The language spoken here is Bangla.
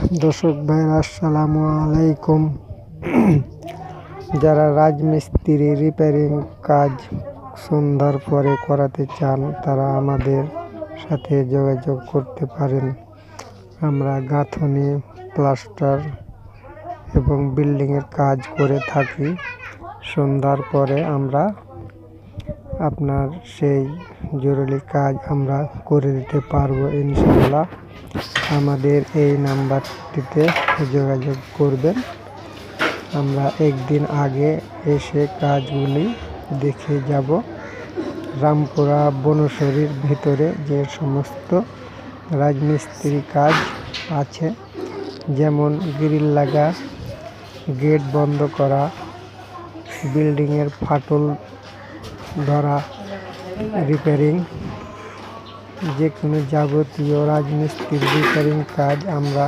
দর্শক ভাইরা আসসালামু আলাইকুম। যারা রাজমিস্ত্রি রিপেয়ারিং কাজ সন্ধ্যার পরে করাতে চান তারা আমাদের সাথে যোগাযোগ করতে পারেন। আমরা গাঁথনি, প্লাস্টার এবং বিল্ডিংয়ের কাজ করে থাকি। সন্ধ্যার পরে আমরা আপনার সেই জরুরি কাজ আমরা করে দিতে পারবো ইনশাআল্লাহ। আমাদের এই নাম্বারটিতে যোগাযোগ করবেন। আমরা একদিন আগে এসে কাজগুলি দেখে যাব। রামপুরা বনশরীর ভিতরে যে সমস্ত রাজমিস্ত্রি কাজ আছে, যেমন গ্রিল লাগা, গেট বন্ধ করা, বিল্ডিংয়ের ফাটল ধরা, রিপেয়ারিং, যে কোনো যাবতীয় রাজমিস্ত্রির রিপেয়ারিং কাজ আমরা